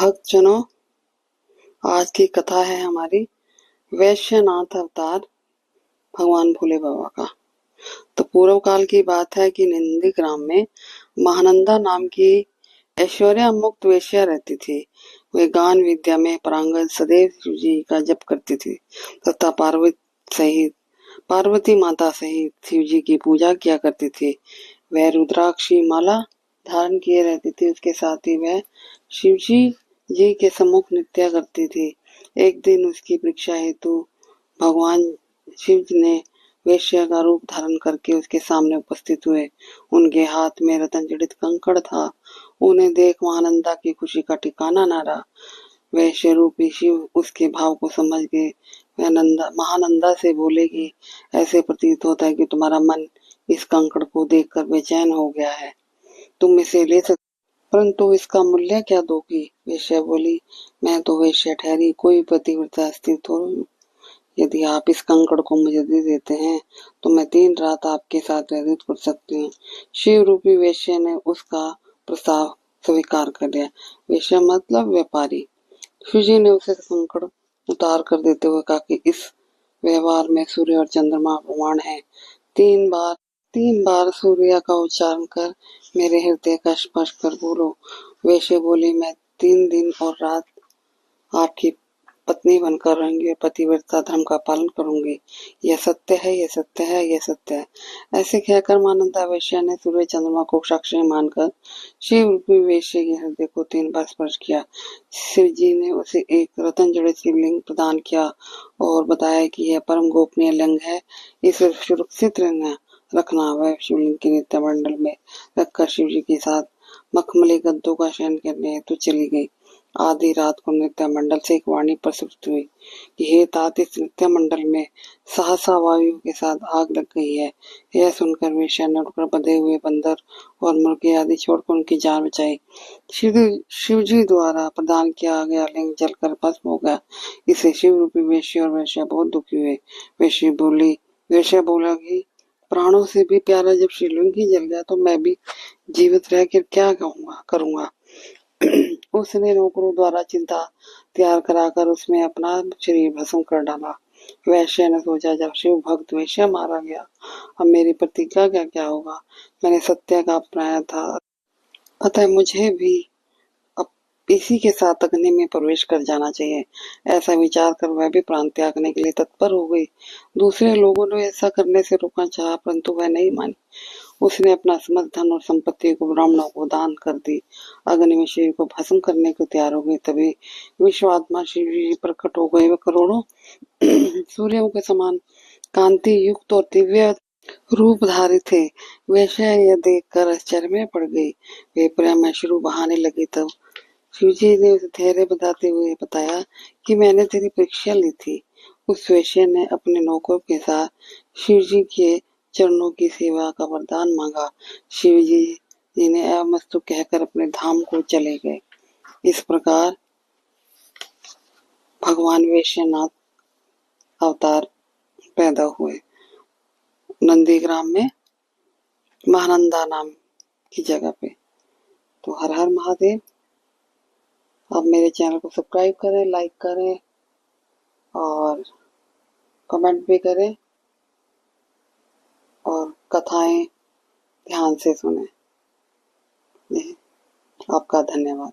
भक्तजनों, आज की कथा है हमारी वैश्यनाथ अवतार भगवान भोले बाबा का। तो पूर्व काल की बात है कि निंदी ग्राम में महानंदा नाम की ऐश्वर्या मुक्त वेश्या रहती थी। वे गान विद्या में पारंगत, सदैव शिव जी का जप करती थी तथा पार्वती माता सहित शिव जी की पूजा किया करती थी। वह रुद्राक्षी माला धारण किए रहती थी। उसके साथ ही वह शिव जी के सम्मुख नृत्य करती थी। एक दिन उसकी परीक्षा हेतु भगवान शिव ने वेश्या का रूप धारण करके उसके सामने उपस्थित हुए। उनके हाथ में रत्न जड़ित कंकड़ था। उन्हें देख महानंदा की खुशी का ठिकाना न रहा। वैश्य रूपी शिव उसके भाव को समझ गए। वह महानंदा से बोले कि ऐसे प्रतीत होता है कि तुम्हारा मन इस कंकड़ को देखकर बेचैन हो गया है। तुम इसे ले सकते, परंतु इसका मूल्य क्या दोगी? वेश्या बोली, मैं तो वेश्या ठहरी, कोई पतिव्रता स्त्री थोड़ी। यदि आप इस कंकड़ को मुझे दे देते हैं तो मैं 3 रात आपके साथ व्यतीत कर सकती हूँ। शिव रूपी वेश्या ने उसका प्रस्ताव स्वीकार कर लिया। वेश्या मतलब व्यापारी। शिव जी ने उसे कंकड़ उतार कर देते हुए कहा कि इस व्यवहार में सूर्य और चंद्रमा प्रमाण है। 3 बार सूर्य का उच्चारण कर मेरे हृदय का स्पर्श कर बोलो। वैश्य बोली, मैं 3 दिन और रात आपकी पत्नी बनकर रहूंगी और पतिव्रता धर्म का पालन करूंगी। यह सत्य है, यह सत्य है, यह सत्य है। ऐसे कहकर महानंदा वेश्या ने सूर्य चंद्रमा को साक्षी मानकर शिव रूपी वेश्या के हृदय को 3 बार स्पर्श किया। शिव जी ने उसे एक रत्न जड़ित शिवलिंग प्रदान किया और बताया कि यह परम गोपनीय लिंग है, इसे सुरक्षित रखना। वह शिवलिंग के नित्य मंडल में रखकर शिव जी के साथ मखमली गद्दों का शयन करने हेतु चली गई। आधी रात को नृत्य मंडल से एक वाणी प्रस्तुत हुई कि हे तात, इस नृत्य मंडल में सहसा वायु के साथ आग लग गई है। यह सुनकर वेश्या ने उठकर बंधे हुए बंदर और मुर्गे आदि छोड़कर उनकी जान बचाई। शिव जी द्वारा प्रदान किया गया लिंग जलकर भस्म हो गया। इसे शिव रूपी वेश्या और वेश्या बहुत दुखी हुए। वेश्या बोला कि प्राणों से भी प्यारा जब शिवलिंग ही जल गया तो मैं भी जीवित रहकर क्या करूंगा। उसने नौकरों द्वारा चिंता तैयार कराकर उसमें अपना शरीर भस्म कर डाला। वैश्य ने सोचा, जब शिव भक्त वैश्य मारा गया, अब मेरी प्रतिज्ञा का क्या होगा? मैंने सत्य का अपनाया था, अतः मुझे भी अब इसी के साथ अग्नि में प्रवेश कर जाना चाहिए। ऐसा विचार कर वह भी प्राण त्यागने के लिए तत्पर हो गई। दूसरे लोगों ने ऐसा करने से रोकना चाहा, परंतु वह नहीं मानी। उसने अपना समस्त धन और संपत्ति को ब्राह्मणों को दान कर दी। अग्नि में शरीर को भस्म करने को तैयार हो गई। तभी विश्वात्मा शिव जी प्रकट हो गए। वे करोड़ों सूर्यों के समान कांति युक्त और दिव्य रूप धारी थे। वैश्या यह देखकर आश्चर्य में पड़ गई। वे प्रेम में शुरू बहाने लगी। तब शिव जी ने उसे धैर्य बताते हुए बताया कि मैंने तेरी परीक्षा ली थी। उस वैश्य ने अपने नौकर के साथ शिव जी के चरणों की सेवा का वरदान मांगा। शिव जी ने अमस्तु कहकर अपने धाम को चले गए। इस प्रकार भगवान वैश्यनाथ अवतार पैदा हुए नंदीग्राम में, महानंदा नाम की जगह पे। तो हर हर महादेव। आप मेरे चैनल को सब्सक्राइब करें, लाइक करें और कमेंट भी करें और कथाएं ध्यान से सुनें। आपका धन्यवाद।